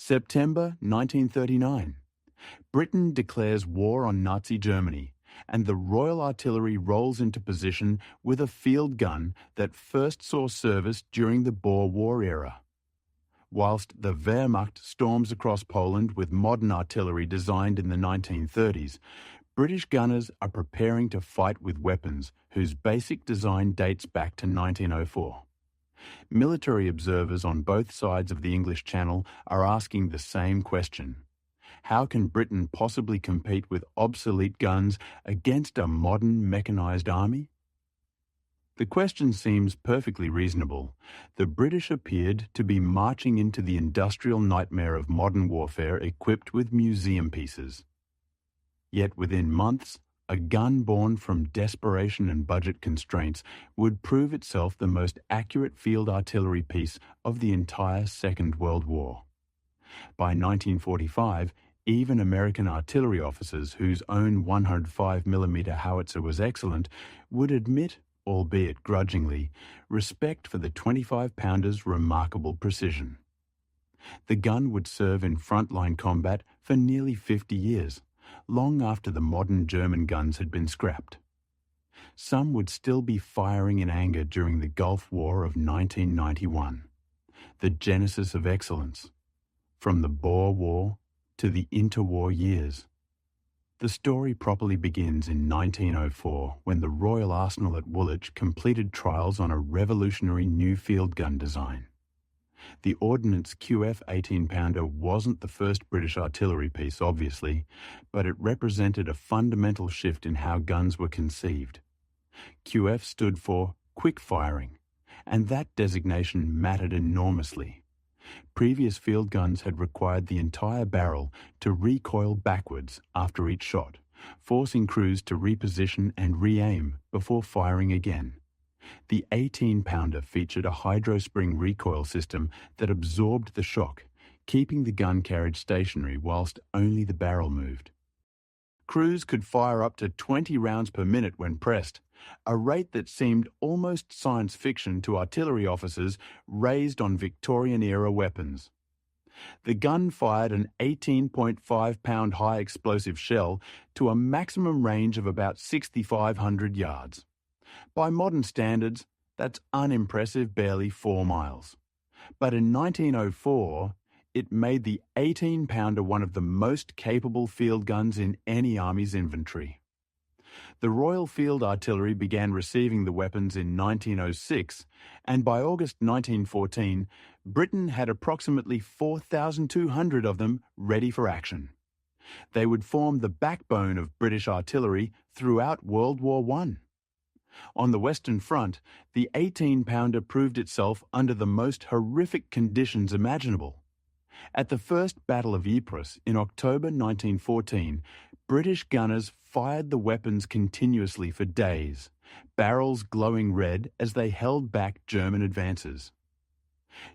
September 1939. Britain declares war on Nazi Germany, and the Royal Artillery rolls into position with a field gun that first saw service during the Boer War era. Whilst the Wehrmacht storms across Poland with modern artillery designed in the 1930s, British gunners are preparing to fight with weapons whose basic design dates back to 1904. Military observers on both sides of the English Channel are asking the same question. How can Britain possibly compete with obsolete guns against a modern mechanized army? The question seems perfectly reasonable. The British appeared to be marching into the industrial nightmare of modern warfare equipped with museum pieces. Yet within months, a gun born from desperation and budget constraints would prove itself the most accurate field artillery piece of the entire Second World War. By 1945, even American artillery officers whose own 105mm howitzer was excellent would admit, albeit grudgingly, respect for the 25-pounder's remarkable precision. The gun would serve in frontline combat for nearly 50 years, long after the modern German guns had been scrapped. Some would still be firing in anger during the Gulf War of 1991, the genesis of excellence, from the Boer War to the interwar years. The story properly begins in 1904 when the Royal Arsenal at Woolwich completed trials on a revolutionary new field gun design. The Ordnance QF 18-pounder wasn't the first British artillery piece, obviously, but it represented a fundamental shift in how guns were conceived. QF stood for quick firing, and that designation mattered enormously. Previous field guns had required the entire barrel to recoil backwards after each shot, forcing crews to reposition and re-aim before firing again. The 18-pounder featured a hydro-spring recoil system that absorbed the shock, keeping the gun carriage stationary whilst only the barrel moved. Crews could fire up to 20 rounds per minute when pressed, a rate that seemed almost science fiction to artillery officers raised on Victorian-era weapons. The gun fired an 18.5-pound high-explosive shell to a maximum range of about 6,500 yards. By modern standards, that's unimpressive barely 4 miles. But in 1904, it made the 18-pounder one of the most capable field guns in any army's inventory. The Royal Field Artillery began receiving the weapons in 1906, and by August 1914, Britain had approximately 4,200 of them ready for action. They would form the backbone of British artillery throughout World War I. On the Western Front, the 18-pounder proved itself under the most horrific conditions imaginable. At the First Battle of Ypres in October 1914, British gunners fired the weapons continuously for days, barrels glowing red as they held back German advances.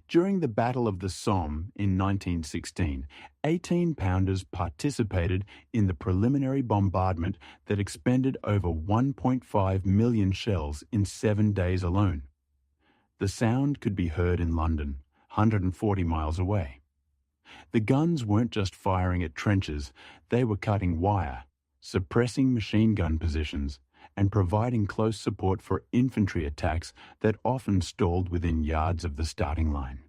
During the Battle of the Somme in 1916, 18-pounders participated in the preliminary bombardment that expended over 1.5 million shells in 7 days alone. The sound could be heard in London, 140 miles away. The guns weren't just firing at trenches, they were cutting wire, suppressing machine gun positions, and providing close support for infantry attacks that often stalled within yards of the starting line.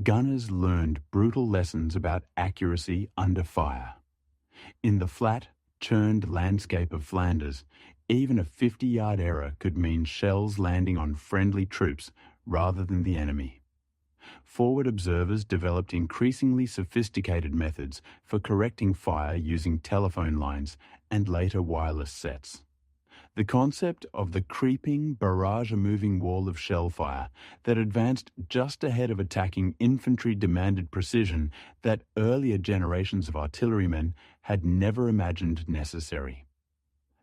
Gunners learned brutal lessons about accuracy under fire. In the flat, churned landscape of Flanders, even a 50-yard error could mean shells landing on friendly troops rather than the enemy. Forward observers developed increasingly sophisticated methods for correcting fire using telephone lines and later wireless sets. The concept of the creeping, barrage-moving wall of shellfire that advanced just ahead of attacking infantry demanded precision that earlier generations of artillerymen had never imagined necessary.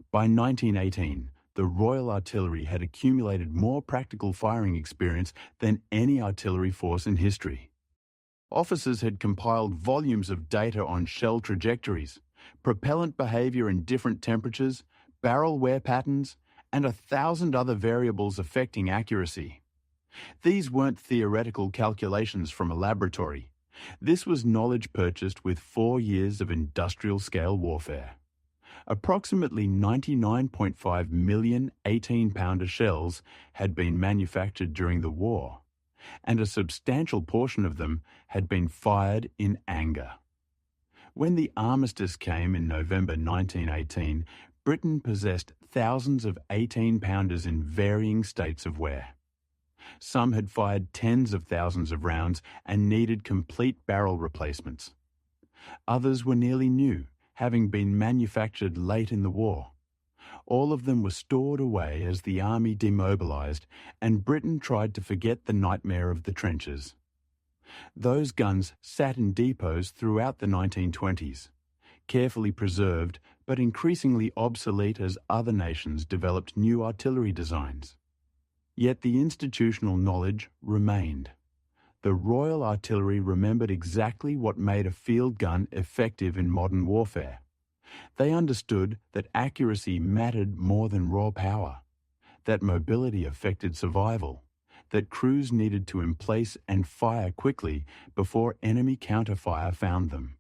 By 1918, the Royal Artillery had accumulated more practical firing experience than any artillery force in history. Officers had compiled volumes of data on shell trajectories, propellant behavior in different temperatures, barrel wear patterns, and 1,000 other variables affecting accuracy. These weren't theoretical calculations from a laboratory. This was knowledge purchased with 4 years of industrial-scale warfare. Approximately 99.5 million 18-pounder shells had been manufactured during the war, and a substantial portion of them had been fired in anger. When the armistice came in November 1918, Britain possessed thousands of 18-pounders in varying states of wear. Some had fired tens of thousands of rounds and needed complete barrel replacements. Others were nearly new, having been manufactured late in the war. All of them were stored away as the army demobilized and Britain tried to forget the nightmare of the trenches. Those guns sat in depots throughout the 1920s, carefully preserved but increasingly obsolete as other nations developed new artillery designs. Yet the institutional knowledge remained. The Royal Artillery remembered exactly what made a field gun effective in modern warfare. They understood that accuracy mattered more than raw power, that mobility affected survival, that crews needed to emplace and fire quickly before enemy counterfire found them.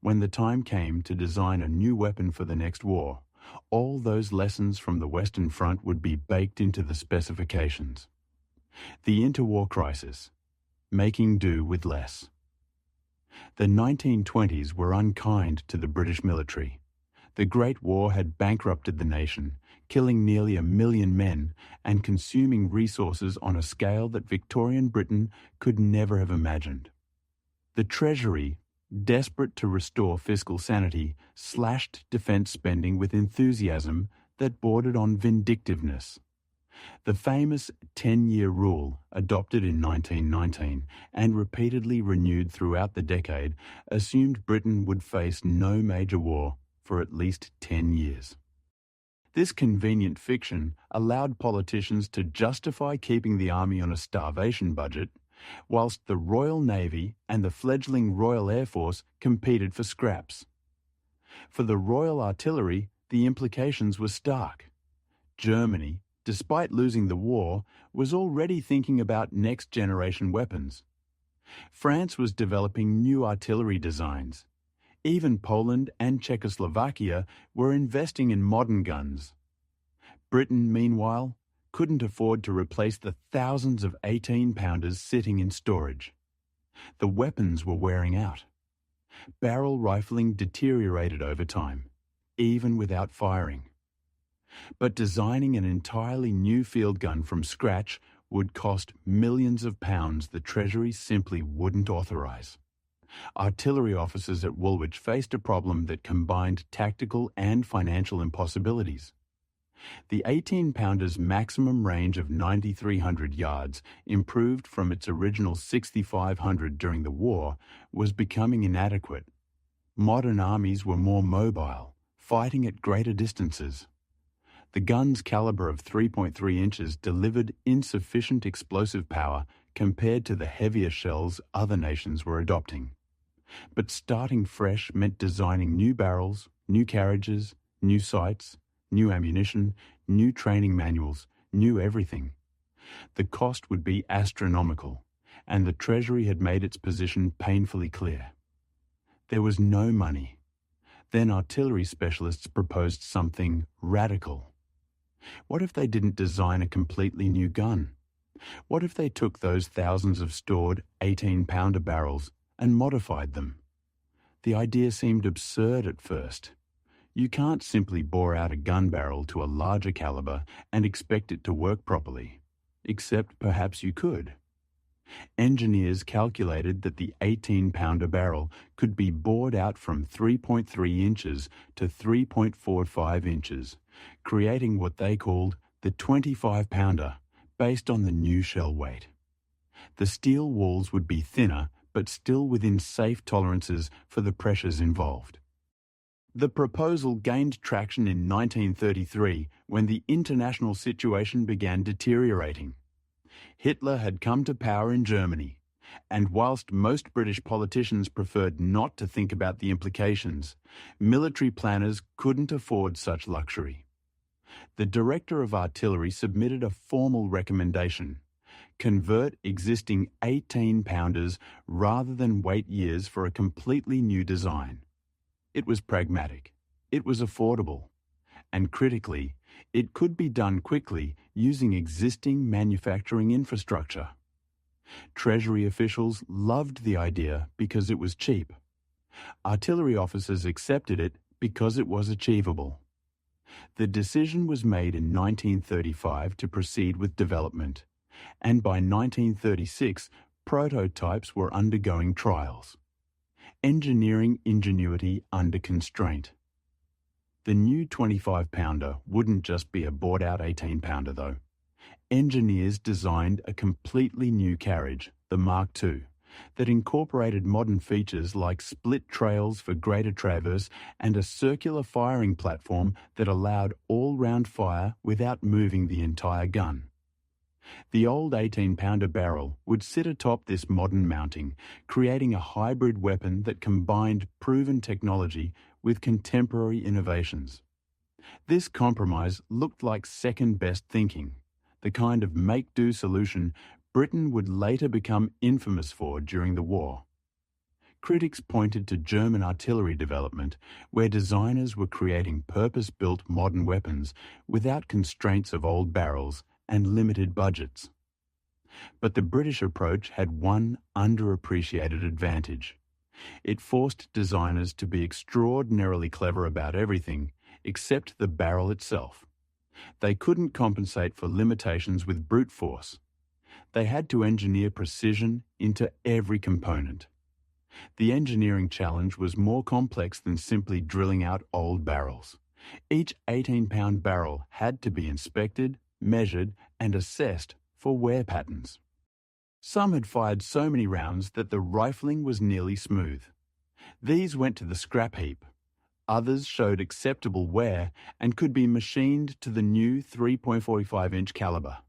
When the time came to design a new weapon for the next war, all those lessons from the Western Front would be baked into the specifications. The interwar crisis, making do with less. The 1920s were unkind to the British military. The Great War had bankrupted the nation, killing nearly 1 million men and consuming resources on a scale that Victorian Britain could never have imagined. The Treasury, desperate to restore fiscal sanity, slashed defence spending with enthusiasm that bordered on vindictiveness. The famous 10-year rule, adopted in 1919 and repeatedly renewed throughout the decade, assumed Britain would face no major war for at least 10 years. This convenient fiction allowed politicians to justify keeping the army on a starvation budget, whilst the Royal Navy and the fledgling Royal Air Force competed for scraps. For the Royal Artillery, the implications were stark. Germany, despite losing the war, was already thinking about next-generation weapons. France was developing new artillery designs. Even Poland and Czechoslovakia were investing in modern guns. Britain, meanwhile, couldn't afford to replace the thousands of 18-pounders sitting in storage. The weapons were wearing out. Barrel rifling deteriorated over time, even without firing. But designing an entirely new field gun from scratch would cost millions of pounds the Treasury simply wouldn't authorise. Artillery officers at Woolwich faced a problem that combined tactical and financial impossibilities. The 18-pounder's maximum range of 9,300 yards, improved from its original 6,500 during the war, was becoming inadequate. Modern armies were more mobile, fighting at greater distances. The gun's caliber of 3.3 inches delivered insufficient explosive power compared to the heavier shells other nations were adopting. But starting fresh meant designing new barrels, new carriages, new sights, new ammunition, new training manuals, new everything. The cost would be astronomical, and the Treasury had made its position painfully clear. There was no money. Then artillery specialists proposed something radical. What if they didn't design a completely new gun? What if they took those thousands of stored 18-pounder barrels and modified them? The idea seemed absurd at first. You can't simply bore out a gun barrel to a larger caliber and expect it to work properly, except perhaps you could. Engineers calculated that the 18-pounder barrel could be bored out from 3.3 inches to 3.45 inches, creating what they called the 25-pounder, based on the new shell weight. The steel walls would be thinner, but still within safe tolerances for the pressures involved. The proposal gained traction in 1933 when the international situation began deteriorating. Hitler had come to power in Germany, and whilst most British politicians preferred not to think about the implications, military planners couldn't afford such luxury. The Director of Artillery submitted a formal recommendation: convert existing 18-pounders rather than wait years for a completely new design. It was pragmatic, it was affordable, and critically, it could be done quickly using existing manufacturing infrastructure. Treasury officials loved the idea because it was cheap. Artillery officers accepted it because it was achievable. The decision was made in 1935 to proceed with development, and by 1936, prototypes were undergoing trials. Engineering ingenuity under constraint. The new 25-pounder wouldn't just be a bought-out 18-pounder, though. Engineers designed a completely new carriage, the Mark II, that incorporated modern features like split trails for greater traverse and a circular firing platform that allowed all-round fire without moving the entire gun. The old 18-pounder barrel would sit atop this modern mounting, creating a hybrid weapon that combined proven technology with contemporary innovations. This compromise looked like second-best thinking, the kind of make-do solution Britain would later become infamous for during the war. Critics pointed to German artillery development, where designers were creating purpose-built modern weapons without constraints of old barrels and limited budgets. But the British approach had one underappreciated advantage. It forced designers to be extraordinarily clever about everything except the barrel itself. They couldn't compensate for limitations with brute force. They had to engineer precision into every component. The engineering challenge was more complex than simply drilling out old barrels. Each 18-pound barrel had to be inspected, measured, and assessed for wear patterns. Some had fired so many rounds that the rifling was nearly smooth. These went to the scrap heap. Others showed acceptable wear and could be machined to the new 3.45-inch caliber.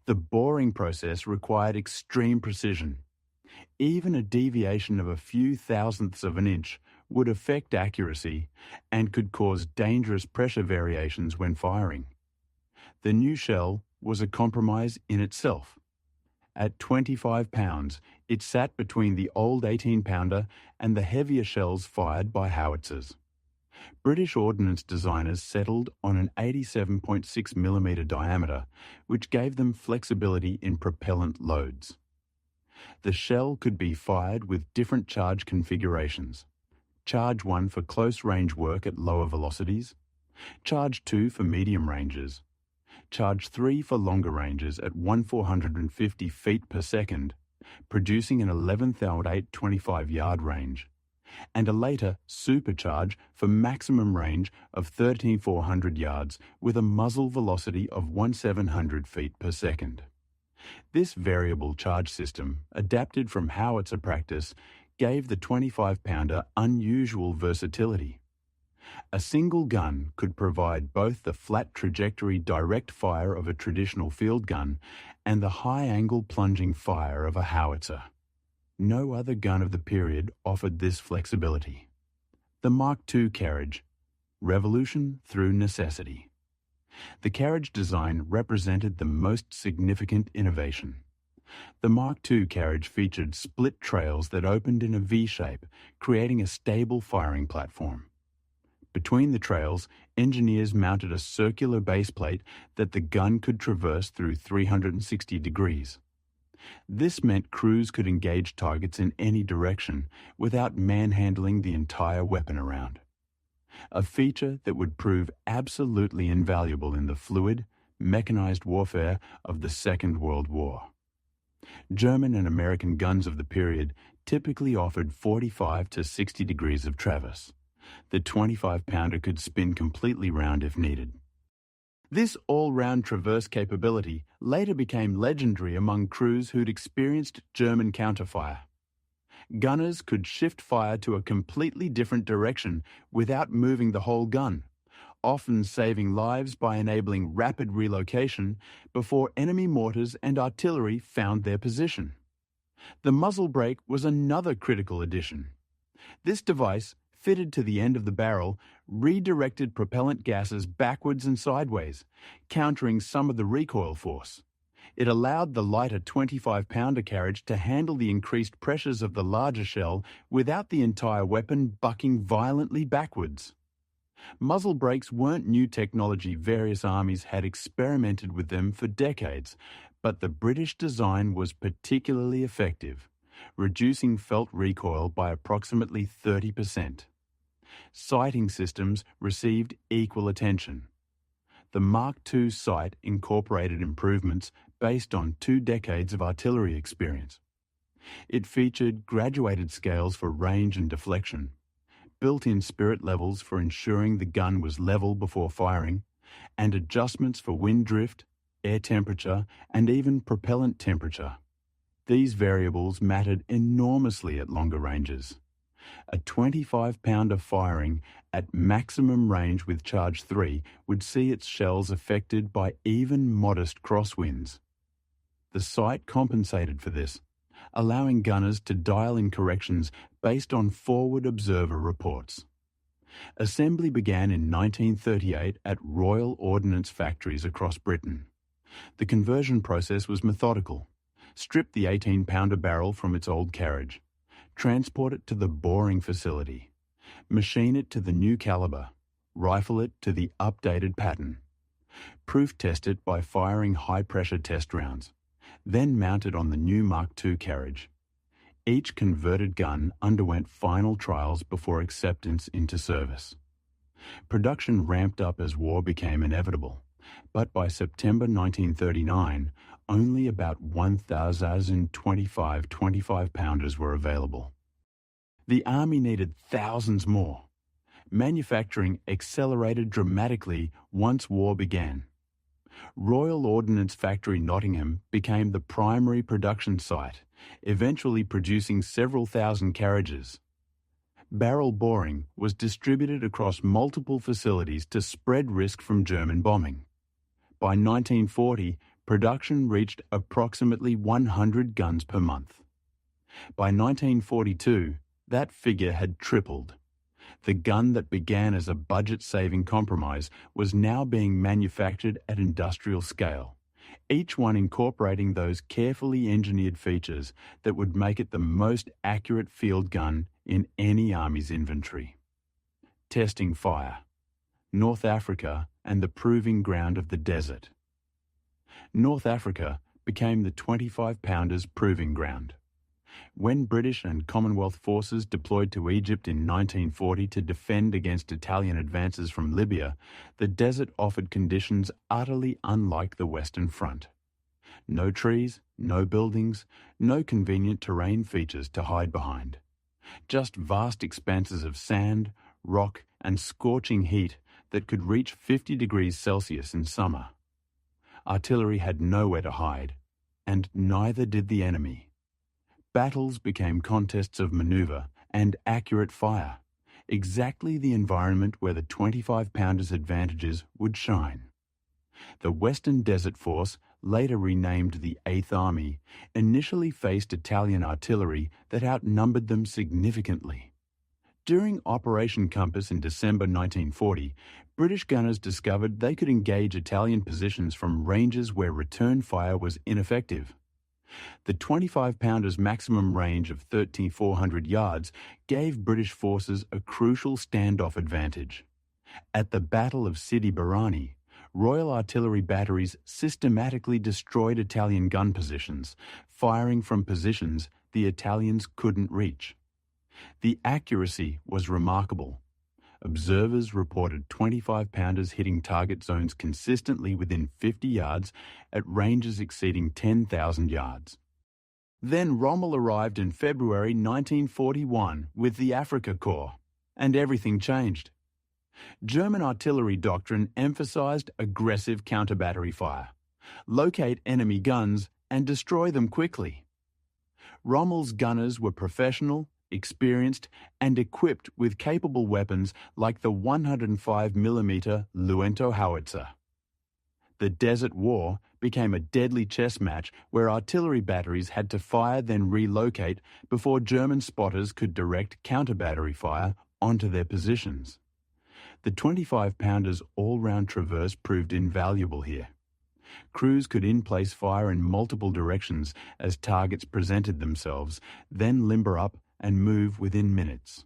The boring process required extreme precision. Even a deviation of a few thousandths of an inch would affect accuracy and could cause dangerous pressure variations when firing. The new shell was a compromise in itself. At 25 pounds, it sat between the old 18-pounder and the heavier shells fired by howitzers. British ordnance designers settled on an 87.6mm diameter, which gave them flexibility in propellant loads. The shell could be fired with different charge configurations. Charge 1 for close-range work at lower velocities, Charge 2 for medium ranges, Charge 3 for longer ranges at 1,450 feet per second, producing an 11,825 25-yard range, and a later supercharge for maximum range of 13,400 yards with a muzzle velocity of 1,700 feet per second. This variable charge system, adapted from howitzer practice, gave the 25-pounder unusual versatility. A single gun could provide both the flat trajectory direct fire of a traditional field gun and the high-angle plunging fire of a howitzer. No other gun of the period offered this flexibility. The Mark II carriage, revolution through necessity. The carriage design represented the most significant innovation. The Mark II carriage featured split trails that opened in a V-shape, creating a stable firing platform. Between the trails, engineers mounted a circular base plate that the gun could traverse through 360 degrees. This meant crews could engage targets in any direction without manhandling the entire weapon around. A feature that would prove absolutely invaluable in the fluid, mechanized warfare of the Second World War. German and American guns of the period typically offered 45 to 60 degrees of traverse. The 25-pounder could spin completely round if needed. This all-round traverse capability later became legendary among crews who'd experienced German counterfire. Gunners could shift fire to a completely different direction without moving the whole gun, often saving lives by enabling rapid relocation before enemy mortars and artillery found their position. The muzzle brake was another critical addition. This device, fitted to the end of the barrel, redirected propellant gases backwards and sideways, countering some of the recoil force. It allowed the lighter 25-pounder carriage to handle the increased pressures of the larger shell without the entire weapon bucking violently backwards. Muzzle brakes weren't new technology. Various armies had experimented with them for decades, but the British design was particularly effective, reducing felt recoil by approximately 30%. Sighting systems received equal attention. The Mark II sight incorporated improvements based on 2 decades of artillery experience. It featured graduated scales for range and deflection, built-in spirit levels for ensuring the gun was level before firing, and adjustments for wind drift, air temperature, and even propellant temperature. These variables mattered enormously at longer ranges. A 25-pounder firing at maximum range with Charge 3 would see its shells affected by even modest crosswinds. The sight compensated for this, allowing gunners to dial in corrections based on forward observer reports. Assembly began in 1938 at Royal Ordnance factories across Britain. The conversion process was methodical. Strip the 18-pounder barrel from its old carriage, transport it to the boring facility, machine it to the new caliber, rifle it to the updated pattern, proof test it by firing high-pressure test rounds, then mount it on the new Mark II carriage. Each converted gun underwent final trials before acceptance into service. Production ramped up as war became inevitable, but by September 1939, only about 1,025 25-pounders were available. The Army needed thousands more. Manufacturing accelerated dramatically once war began. Royal Ordnance Factory Nottingham became the primary production site, eventually producing several thousand carriages. Barrel boring was distributed across multiple facilities to spread risk from German bombing. By 1940, production reached approximately 100 guns per month. By 1942, that figure had tripled. The gun that began as a budget-saving compromise was now being manufactured at industrial scale, each one incorporating those carefully engineered features that would make it the most accurate field gun in any army's inventory. Testing fire. North Africa and the proving ground of the desert. North Africa became the 25-pounders proving ground. When British and Commonwealth forces deployed to Egypt in 1940 to defend against Italian advances from Libya, the desert offered conditions utterly unlike the Western Front. No trees, no buildings, no convenient terrain features to hide behind. Just vast expanses of sand, rock, and scorching heat that could reach 50 degrees Celsius in summer. Artillery had nowhere to hide, and neither did the enemy. Battles became contests of maneuver and accurate fire, exactly the environment where the 25-pounders' advantages would shine. The Western Desert Force, later renamed the 8th Army, initially faced Italian artillery that outnumbered them significantly. During Operation Compass in December 1940, British gunners discovered they could engage Italian positions from ranges where return fire was ineffective. The 25-pounders' maximum range of 3,400 yards gave British forces a crucial standoff advantage. At the Battle of Sidi Barrani, Royal Artillery batteries systematically destroyed Italian gun positions, firing from positions the Italians couldn't reach. The accuracy was remarkable. Observers reported 25-pounders hitting target zones consistently within 50 yards at ranges exceeding 10,000 yards. Then Rommel arrived in February 1941 with the Africa Corps, and everything changed. German artillery doctrine emphasized aggressive counter-battery fire, locate enemy guns and destroy them quickly. Rommel's gunners were professional, experienced, and equipped with capable weapons like the 105mm Luento howitzer. The Desert War became a deadly chess match where artillery batteries had to fire then relocate before German spotters could direct counter-battery fire onto their positions. The 25-pounders' all-round traverse proved invaluable here. Crews could in-place fire in multiple directions as targets presented themselves, then limber up and move within minutes.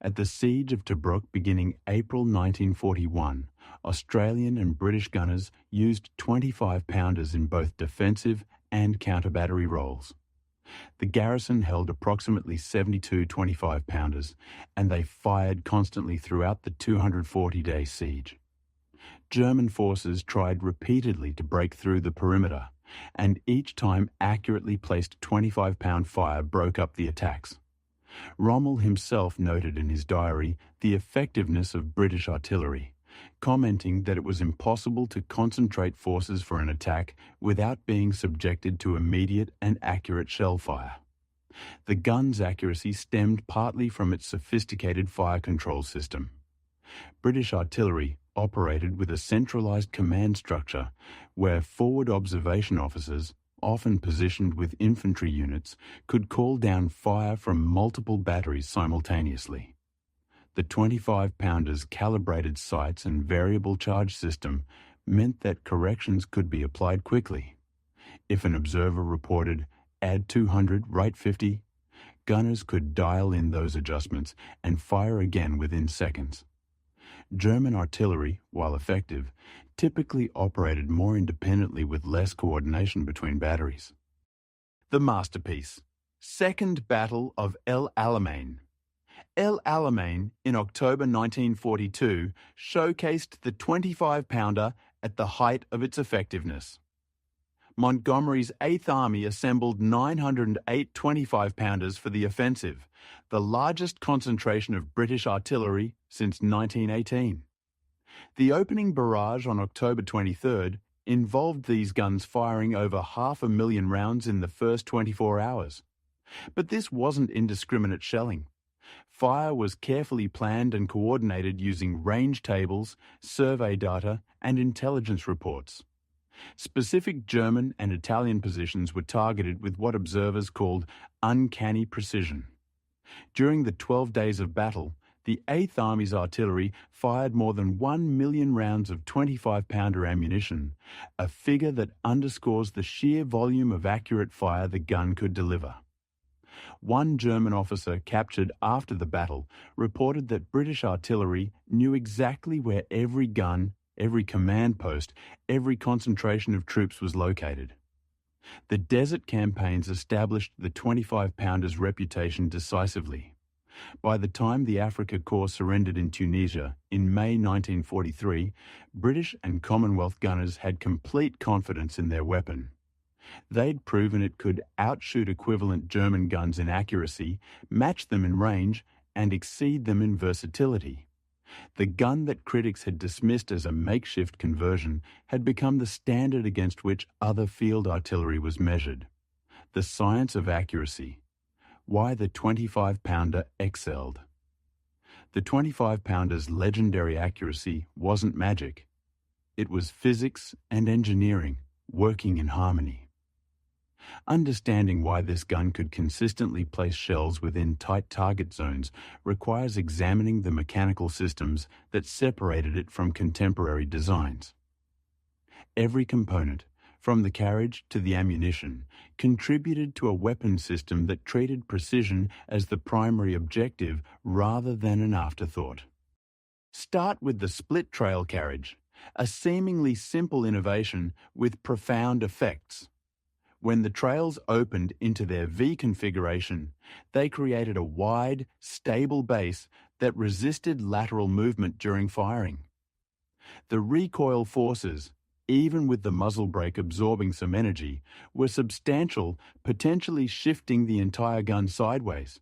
At the Siege of Tobruk beginning April 1941, Australian and British gunners used 25-pounders in both defensive and counter-battery roles. The garrison held approximately 72 25-pounders, and they fired constantly throughout the 240-day siege. German forces tried repeatedly to break through the perimeter, and each time accurately placed 25-pound fire broke up the attacks. Rommel himself noted in his diary the effectiveness of British artillery, commenting that it was impossible to concentrate forces for an attack without being subjected to immediate and accurate shell fire. The gun's accuracy stemmed partly from its sophisticated fire control system. British artillery operated with a centralized command structure where forward observation officers, often positioned with infantry units, could call down fire from multiple batteries simultaneously. The 25-pounders' calibrated sights and variable charge system meant that corrections could be applied quickly. If an observer reported, "add 200, right 50, gunners could dial in those adjustments and fire again within seconds. German artillery, while effective, typically operated more independently with less coordination between batteries. The masterpiece, Second Battle of El Alamein. El Alamein, in October 1942, showcased the 25-pounder at the height of its effectiveness. Montgomery's 8th Army assembled 908 25-pounders for the offensive, the largest concentration of British artillery since 1918. The opening barrage on October 23rd involved these guns firing over 500,000 rounds in the first 24 hours. But this wasn't indiscriminate shelling. Fire was carefully planned and coordinated using range tables, survey data, and intelligence reports. Specific German and Italian positions were targeted with what observers called uncanny precision. During the 12 days of battle, the 8th Army's artillery fired more than 1 million rounds of 25-pounder ammunition, a figure that underscores the sheer volume of accurate fire the gun could deliver. One German officer captured after the battle reported that British artillery knew exactly where every gun, every command post, every concentration of troops was located. The desert campaigns established the 25-pounders' reputation decisively. By the time the Africa Corps surrendered in Tunisia in May 1943, British and Commonwealth gunners had complete confidence in their weapon. They'd proven it could outshoot equivalent German guns in accuracy, match them in range, and exceed them in versatility. The gun that critics had dismissed as a makeshift conversion had become the standard against which other field artillery was measured. The science of accuracy. Why the 25-pounder excelled. The 25-pounder's legendary accuracy wasn't magic. It was physics and engineering working in harmony. Understanding why this gun could consistently place shells within tight target zones requires examining the mechanical systems that separated it from contemporary designs. Every component, from the carriage to the ammunition, contributed to a weapon system that treated precision as the primary objective rather than an afterthought. Start with the split trail carriage, a seemingly simple innovation with profound effects. When the trails opened into their V configuration, they created a wide, stable base that resisted lateral movement during firing. The recoil forces, even with the muzzle brake absorbing some energy, were substantial, potentially shifting the entire gun sideways.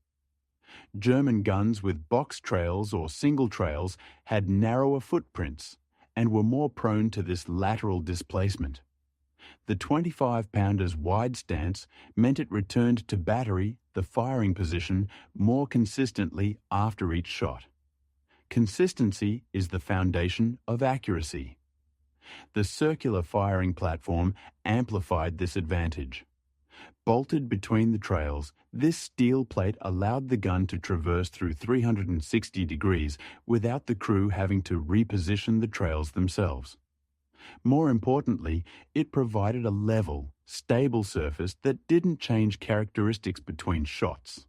German guns with box trails or single trails had narrower footprints and were more prone to this lateral displacement. The 25-pounder's wide stance meant it returned to battery, the firing position, more consistently after each shot. Consistency is the foundation of accuracy. The circular firing platform amplified this advantage. Bolted between the trails, this steel plate allowed the gun to traverse through 360 degrees without the crew having to reposition the trails themselves. More importantly, it provided a level, stable surface that didn't change characteristics between shots.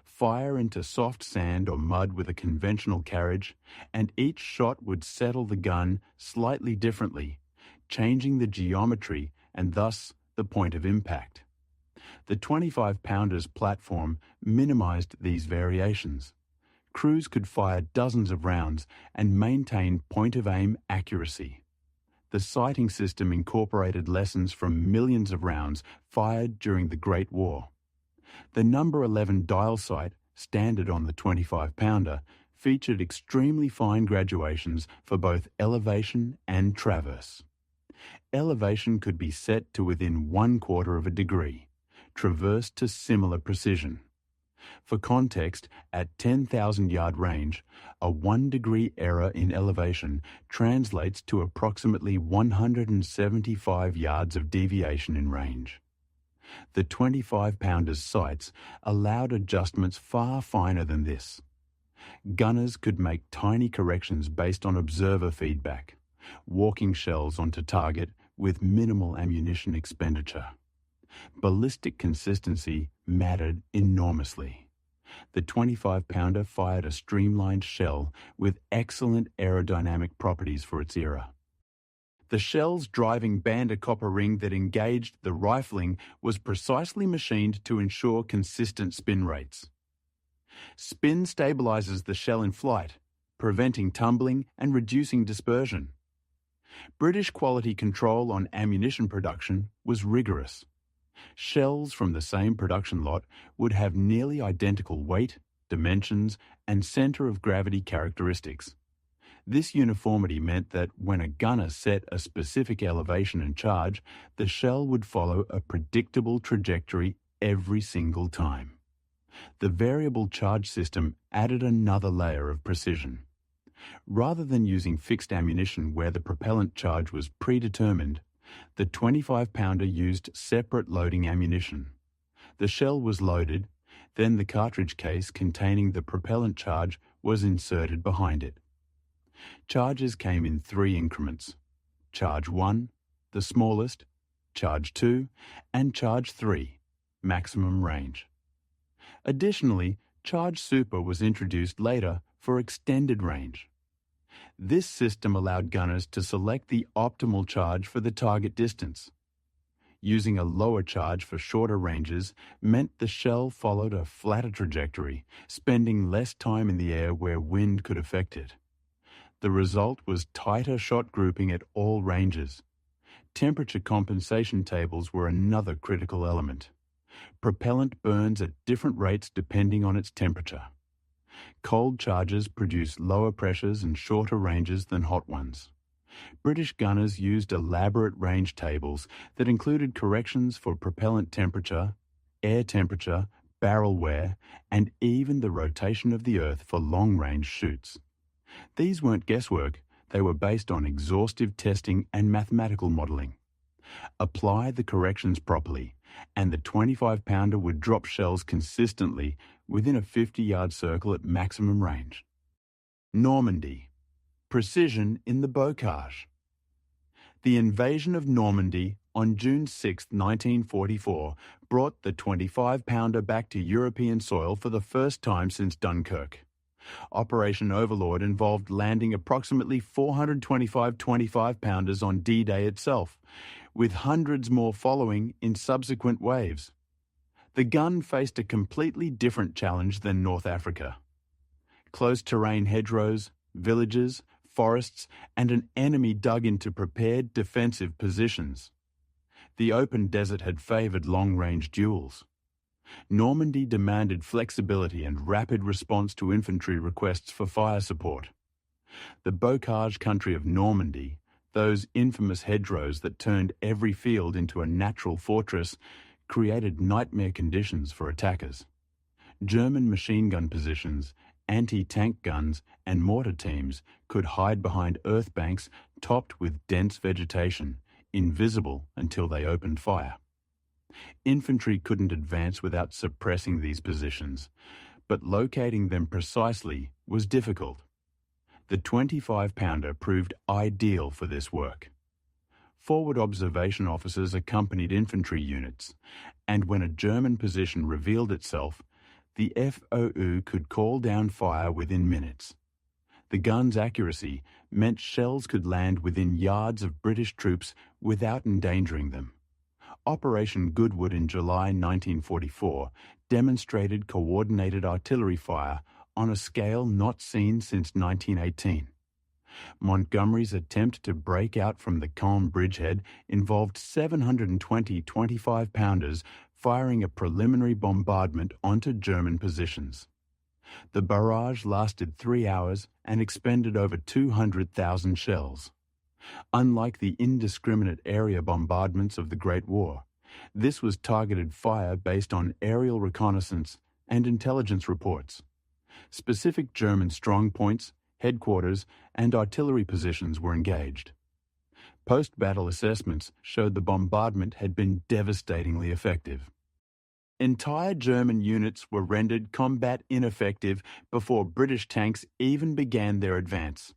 Fire into soft sand or mud with a conventional carriage, and each shot would settle the gun slightly differently, changing the geometry and thus the point of impact. The 25-pounder's platform minimized these variations. Crews could fire dozens of rounds and maintain point-of-aim accuracy. The sighting system incorporated lessons from millions of rounds fired during the Great War. The number 11 dial sight, standard on the 25-pounder, featured extremely fine graduations for both elevation and traverse. Elevation could be set to within 1/4 of a degree, traverse to similar precision. For context, at 10,000-yard range, a 1-degree error in elevation translates to approximately 175 yards of deviation in range. The 25-pounder's sights allowed adjustments far finer than this. Gunners could make tiny corrections based on observer feedback, walking shells onto target with minimal ammunition expenditure. Ballistic consistency mattered enormously. The 25-pounder fired a streamlined shell with excellent aerodynamic properties for its era. The shell's driving Bander copper ring that engaged the rifling was precisely machined to ensure consistent spin rates. Spin stabilizes the shell in flight, preventing tumbling and reducing dispersion. British quality control on ammunition production was rigorous. Shells from the same production lot would have nearly identical weight, dimensions, and center of gravity characteristics. This uniformity meant that when a gunner set a specific elevation and charge, the shell would follow a predictable trajectory every single time. The variable charge system added another layer of precision. Rather than using fixed ammunition where the propellant charge was predetermined, the 25-pounder used separate loading ammunition. The shell was loaded, then the cartridge case containing the propellant charge was inserted behind it. Charges came in 3 increments: Charge 1, the smallest, Charge 2, and Charge 3, maximum range. Additionally, Charge Super was introduced later for extended range. This system allowed gunners to select the optimal charge for the target distance. Using a lower charge for shorter ranges meant the shell followed a flatter trajectory, spending less time in the air where wind could affect it. The result was tighter shot grouping at all ranges. Temperature compensation tables were another critical element. Propellant burns at different rates depending on its temperature. Cold charges produce lower pressures and shorter ranges than hot ones. British gunners used elaborate range tables that included corrections for propellant temperature, air temperature, barrel wear, and even the rotation of the earth for long-range shoots. These weren't guesswork, they were based on exhaustive testing and mathematical modelling. Apply the corrections properly, and the 25-pounder would drop shells consistently within a 50-yard circle at maximum range. Normandy. Precision in the bocage. The invasion of Normandy on June 6, 1944, brought the 25-pounder back to European soil for the first time since Dunkirk. Operation Overlord involved landing approximately 425 25-pounders on D-Day itself, with hundreds more following in subsequent waves. The gun faced a completely different challenge than North Africa. Close-terrain hedgerows, villages, forests, and an enemy dug into prepared defensive positions. The open desert had favoured long-range duels. Normandy demanded flexibility and rapid response to infantry requests for fire support. The bocage country of Normandy, those infamous hedgerows that turned every field into a natural fortress, created nightmare conditions for attackers. German machine gun positions, anti-tank guns, and mortar teams could hide behind earth banks topped with dense vegetation, invisible until they opened fire. Infantry couldn't advance without suppressing these positions, but locating them precisely was difficult. The 25-pounder proved ideal for this work. forward observation officers accompanied infantry units, and when a German position revealed itself, the FOU could call down fire within minutes. The gun's accuracy meant shells could land within yards of British troops without endangering them. Operation Goodwood in July 1944 demonstrated coordinated artillery fire on a scale not seen since 1918. Montgomery's attempt to break out from the Caen bridgehead involved 720 25-pounders firing a preliminary bombardment onto German positions. The barrage lasted 3 hours and expended over 200,000 shells. Unlike the indiscriminate area bombardments of the Great War, this was targeted fire based on aerial reconnaissance and intelligence reports. Specific German strongpoints, headquarters, and artillery positions were engaged. Post-battle assessments showed the bombardment had been devastatingly effective. Entire German units were rendered combat ineffective before British tanks even began their advance.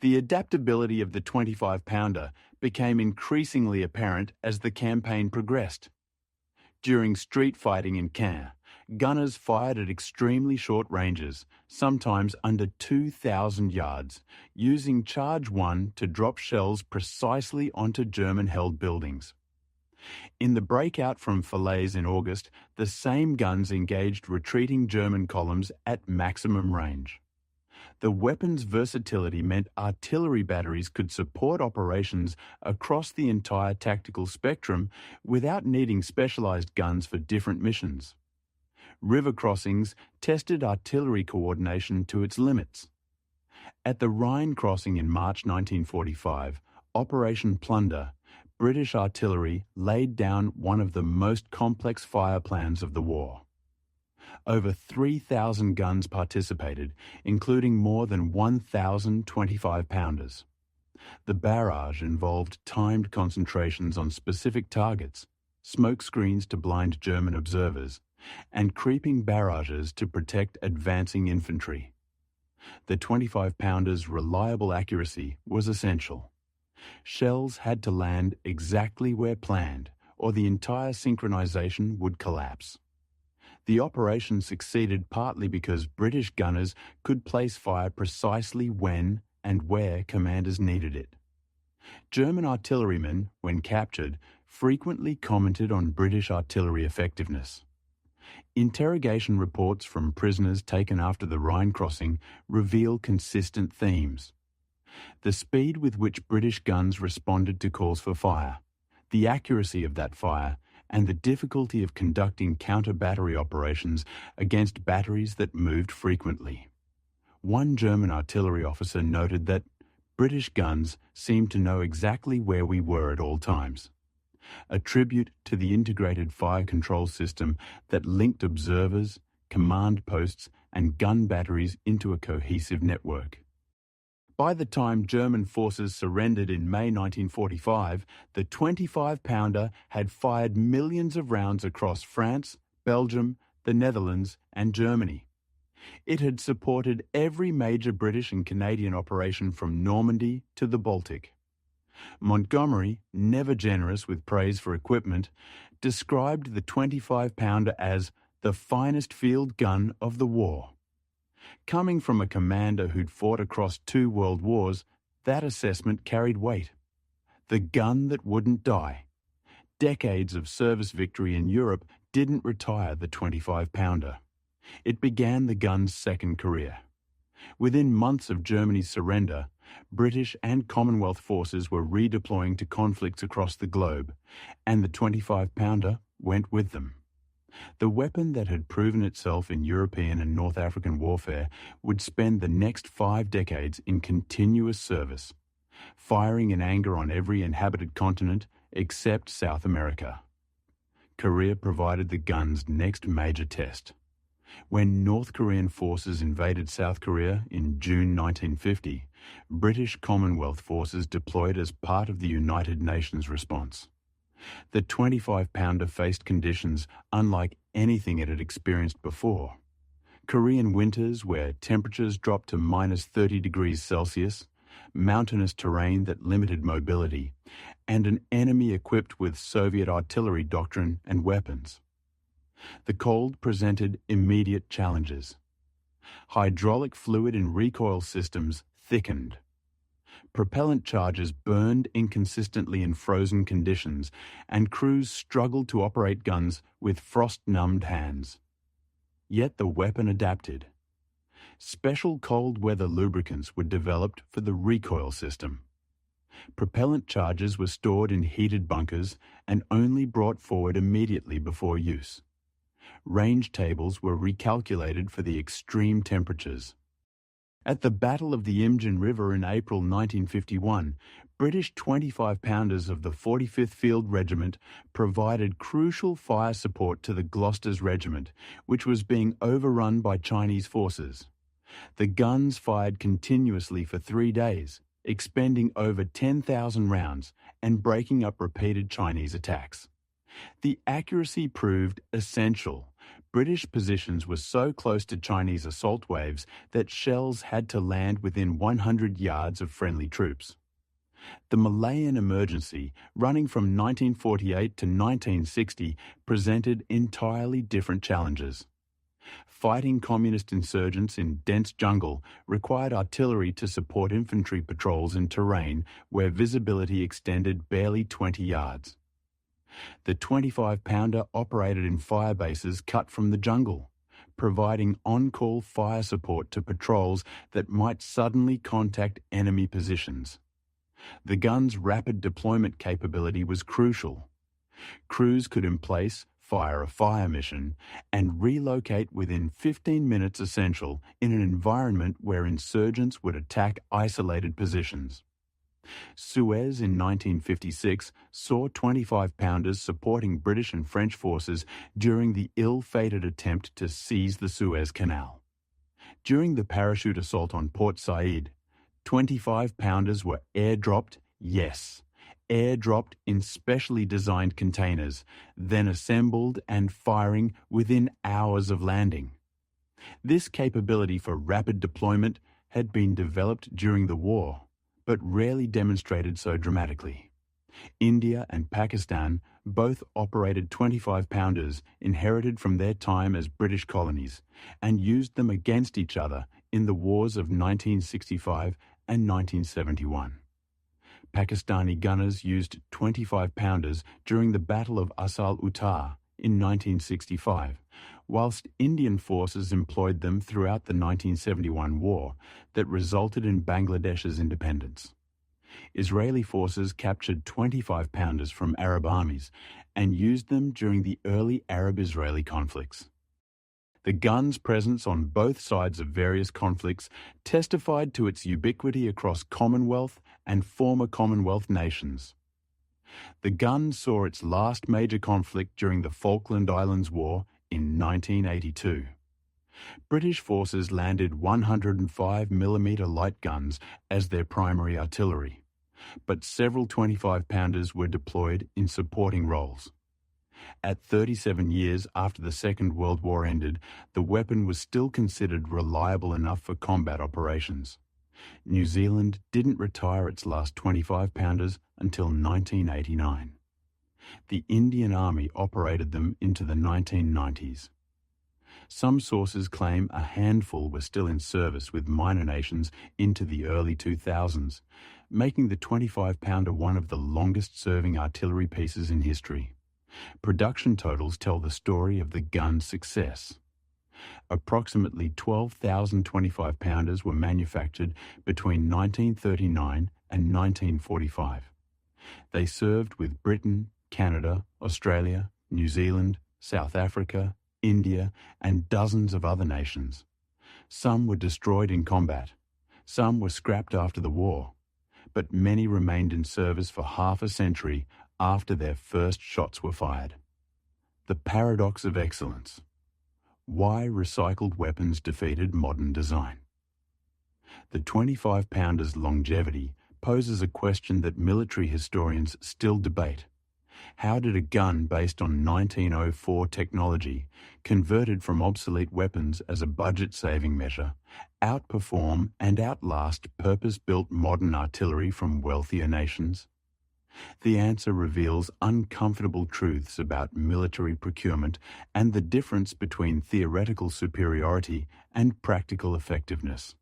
The adaptability of the 25-pounder became increasingly apparent as the campaign progressed. During street fighting in Caen, gunners fired at extremely short ranges, sometimes under 2,000 yards, using Charge 1 to drop shells precisely onto German-held buildings. In the breakout from Falaise in August, the same guns engaged retreating German columns at maximum range. The weapon's versatility meant artillery batteries could support operations across the entire tactical spectrum without needing specialized guns for different missions. River crossings tested artillery coordination to its limits. At the Rhine crossing in March 1945, Operation Plunder, British artillery laid down one of the most complex fire plans of the war. Over 3,000 guns participated, including more than 1,000 25-pounders. The barrage involved timed concentrations on specific targets, smoke screens to blind German observers, and creeping barrages to protect advancing infantry. The 25-pounder's reliable accuracy was essential. Shells had to land exactly where planned, or the entire synchronization would collapse. The operation succeeded partly because British gunners could place fire precisely when and where commanders needed it. German artillerymen, when captured, frequently commented on British artillery effectiveness. Interrogation reports from prisoners taken after the Rhine crossing reveal consistent themes. The speed with which British guns responded to calls for fire, the accuracy of that fire, and the difficulty of conducting counter-battery operations against batteries that moved frequently. One German artillery officer noted that British guns seemed to know exactly where we were at all times, a tribute to the integrated fire control system that linked observers, command posts, and gun batteries into a cohesive network. By the time German forces surrendered in May 1945, the 25-pounder had fired millions of rounds across France, Belgium, the Netherlands, and Germany. It had supported every major British and Canadian operation from Normandy to the Baltic. Montgomery, never generous with praise for equipment, described the 25-pounder as the finest field gun of the war. Coming from a commander who'd fought across 2 world wars, that assessment carried weight. The gun that wouldn't die. Decades of service victory in Europe didn't retire the 25-pounder. It began the gun's second career. Within months of Germany's surrender, British and Commonwealth forces were redeploying to conflicts across the globe, and the 25-pounder went with them. The weapon that had proven itself in European and North African warfare would spend the next 5 decades in continuous service, firing in anger on every inhabited continent except South America. Korea provided the gun's next major test. When North Korean forces invaded South Korea in June 1950, British Commonwealth forces deployed as part of the United Nations response. The 25-pounder faced conditions unlike anything it had experienced before. Korean winters where temperatures dropped to -30 degrees Celsius, mountainous terrain that limited mobility, and an enemy equipped with Soviet artillery doctrine and weapons. The cold presented immediate challenges. Hydraulic fluid in recoil systems thickened. Propellant charges burned inconsistently in frozen conditions, and crews struggled to operate guns with frost-numbed hands. Yet the weapon adapted. Special cold weather lubricants were developed for the recoil system. Propellant charges were stored in heated bunkers and only brought forward immediately before use. Range tables were recalculated for the extreme temperatures. At the Battle of the Imjin River in April 1951, British 25-pounders of the 45th Field Regiment provided crucial fire support to the Gloucester's regiment, which was being overrun by Chinese forces. The guns fired continuously for 3 days, expending over 10,000 rounds and breaking up repeated Chinese attacks. The accuracy proved essential. British positions were so close to Chinese assault waves that shells had to land within 100 yards of friendly troops. The Malayan emergency, running from 1948 to 1960, presented entirely different challenges. Fighting communist insurgents in dense jungle required artillery to support infantry patrols in terrain where visibility extended barely 20 yards. The 25-pounder operated in fire bases cut from the jungle, providing on-call fire support to patrols that might suddenly contact enemy positions. The gun's rapid deployment capability was crucial. Crews could emplace, fire a fire mission, and relocate within 15 minutes essential in an environment where insurgents would attack isolated positions. Suez in 1956 saw 25-pounders supporting British and French forces during the ill-fated attempt to seize the Suez Canal. During the parachute assault on Port Said, 25-pounders were airdropped, airdropped in specially designed containers, then assembled and firing within hours of landing. This capability for rapid deployment had been developed during the war, but rarely demonstrated so dramatically. India and Pakistan both operated 25-pounders inherited from their time as British colonies and used them against each other in the wars of 1965 and 1971. Pakistani gunners used 25-pounders during the Battle of Asal Uttar in 1965, whilst Indian forces employed them throughout the 1971 war that resulted in Bangladesh's independence. Israeli forces captured 25-pounders from Arab armies and used them during the early Arab-Israeli conflicts. The gun's presence on both sides of various conflicts testified to its ubiquity across Commonwealth and former Commonwealth nations. The gun saw its last major conflict during the Falkland Islands War in 1982. British forces landed 105mm light guns as their primary artillery, but several 25-pounders were deployed in supporting roles. At 37 years after the Second World War ended, the weapon was still considered reliable enough for combat operations. New Zealand didn't retire its last 25-pounders until 1989. The Indian Army operated them into the 1990s. Some sources claim a handful were still in service with minor nations into the early 2000s, making the 25-pounder one of the longest-serving artillery pieces in history. Production totals tell the story of the gun's success. Approximately 12,000 25-pounders were manufactured between 1939 and 1945. They served with Britain, Canada, Australia, New Zealand, South Africa, India, and dozens of other nations. Some were destroyed in combat. Some were scrapped after the war. But many remained in service for half a century after their first shots were fired. The paradox of excellence. Why recycled weapons defeated modern design. The 25-pounder's longevity poses a question that military historians still debate. How did a gun based on 1904 technology, converted from obsolete weapons as a budget-saving measure, outperform and outlast purpose-built modern artillery from wealthier nations? The answer reveals uncomfortable truths about military procurement and the difference between theoretical superiority and practical effectiveness.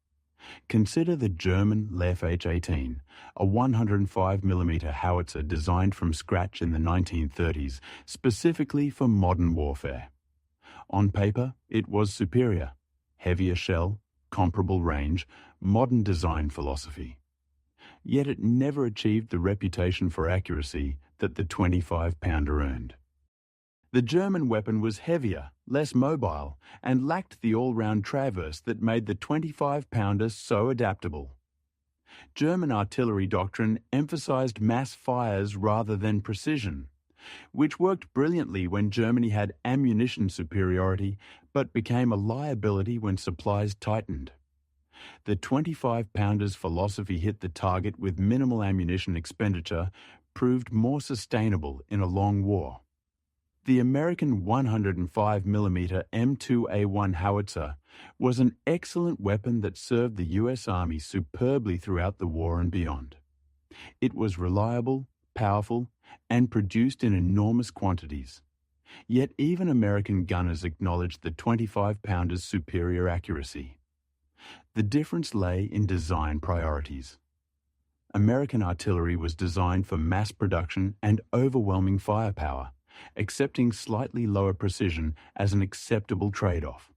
Consider the German Lev H-18, a 105mm howitzer designed from scratch in the 1930s specifically for modern warfare. On paper, it was superior. Heavier shell, comparable range, modern design philosophy. Yet it never achieved the reputation for accuracy that the 25-pounder earned. The German weapon was heavier, less mobile, and lacked the all-round traverse that made the 25-pounder so adaptable. German artillery doctrine emphasized mass fires rather than precision, which worked brilliantly when Germany had ammunition superiority but became a liability when supplies tightened. The 25-pounder's philosophy hit the target with minimal ammunition expenditure, proved more sustainable in a long war. The American 105mm M2A1 howitzer was an excellent weapon that served the US Army superbly throughout the war and beyond. It was reliable, powerful, and produced in enormous quantities. Yet even American gunners acknowledged the 25-pounder's superior accuracy. The difference lay in design priorities. American artillery was designed for mass production and overwhelming firepower, accepting slightly lower precision as an acceptable trade-off.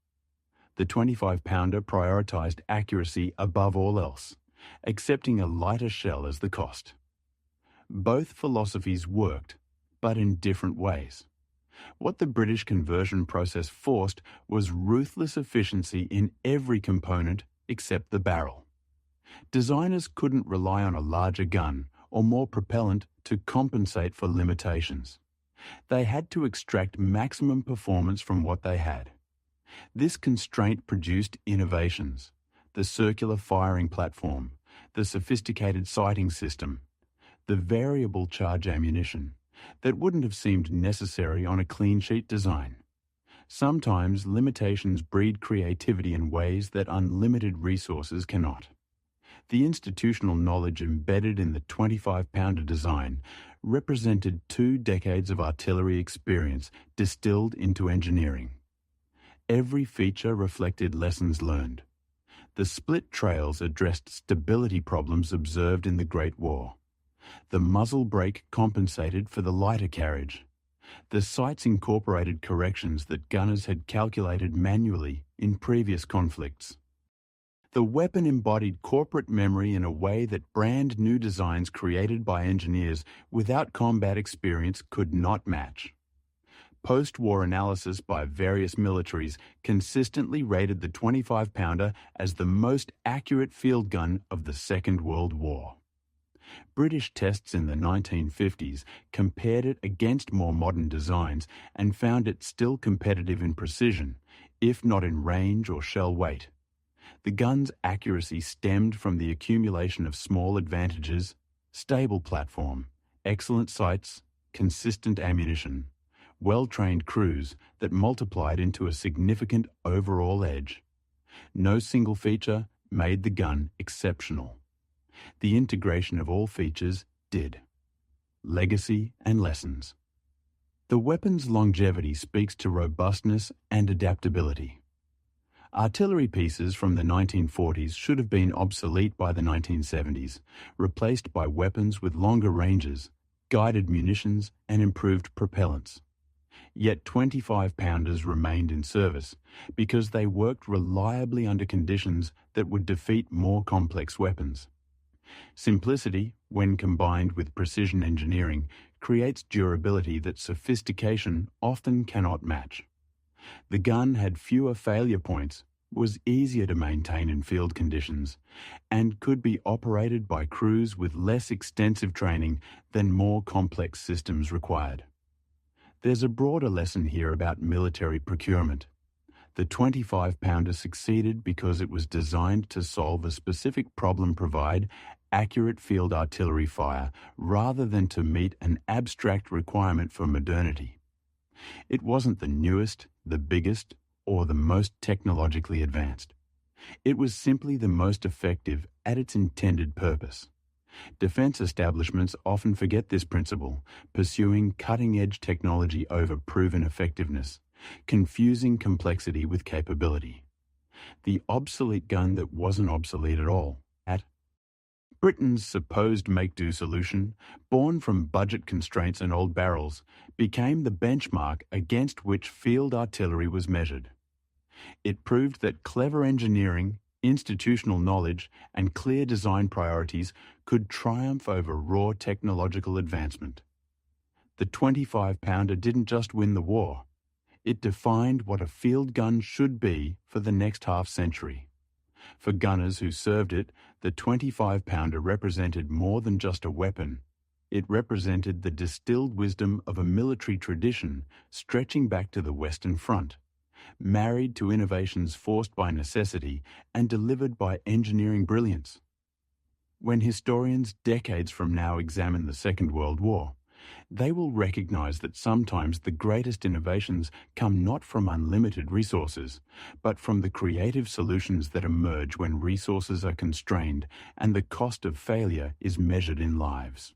The 25-pounder prioritized accuracy above all else, accepting a lighter shell as the cost. Both philosophies worked, but in different ways. What the British conversion process forced was ruthless efficiency in every component except the barrel. Designers couldn't rely on a larger gun or more propellant to compensate for limitations. They had to extract maximum performance from what they had. This constraint produced innovations: the circular firing platform, the sophisticated sighting system, the variable charge ammunition that wouldn't have seemed necessary on a clean sheet design. Sometimes limitations breed creativity in ways that unlimited resources cannot. The institutional knowledge embedded in the 25-pounder design represented 2 decades of artillery experience distilled into engineering. Every feature reflected lessons learned. The split trails addressed stability problems observed in the Great War. The muzzle brake compensated for the lighter carriage. The sights incorporated corrections that gunners had calculated manually in previous conflicts. The weapon embodied corporate memory in a way that brand new designs created by engineers without combat experience could not match. Post-war analysis by various militaries consistently rated the 25-pounder as the most accurate field gun of the Second World War. British tests in the 1950s compared it against more modern designs and found it still competitive in precision, if not in range or shell weight. The gun's accuracy stemmed from the accumulation of small advantages: stable platform, excellent sights, consistent ammunition, well-trained crews that multiplied into a significant overall edge. No single feature made the gun exceptional. The integration of all features did. Legacy and lessons. The weapon's longevity speaks to robustness and adaptability. Artillery pieces from the 1940s should have been obsolete by the 1970s, replaced by weapons with longer ranges, guided munitions, and improved propellants. Yet 25-pounders remained in service because they worked reliably under conditions that would defeat more complex weapons. Simplicity, when combined with precision engineering, creates durability that sophistication often cannot match. The gun had fewer failure points, was easier to maintain in field conditions, and could be operated by crews with less extensive training than more complex systems required. There's a broader lesson here about military procurement. The 25-pounder succeeded because it was designed to solve a specific problem: provide accurate field artillery fire rather than to meet an abstract requirement for modernity. It wasn't the newest, the biggest, or the most technologically advanced. It was simply the most effective at its intended purpose. Defense establishments often forget this principle, pursuing cutting-edge technology over proven effectiveness, confusing complexity with capability. The obsolete gun that wasn't obsolete at all. At Britain's supposed make-do solution, born from budget constraints and old barrels, became the benchmark against which field artillery was measured. It proved that clever engineering, institutional knowledge, and clear design priorities could triumph over raw technological advancement. The 25-pounder didn't just win the war. It defined what a field gun should be for the next half-century. For gunners who served it, the 25-pounder represented more than just a weapon. It represented the distilled wisdom of a military tradition stretching back to the Western Front, married to innovations forced by necessity and delivered by engineering brilliance. When historians decades from now examine the Second World War, they will recognize that sometimes the greatest innovations come not from unlimited resources, but from the creative solutions that emerge when resources are constrained and the cost of failure is measured in lives.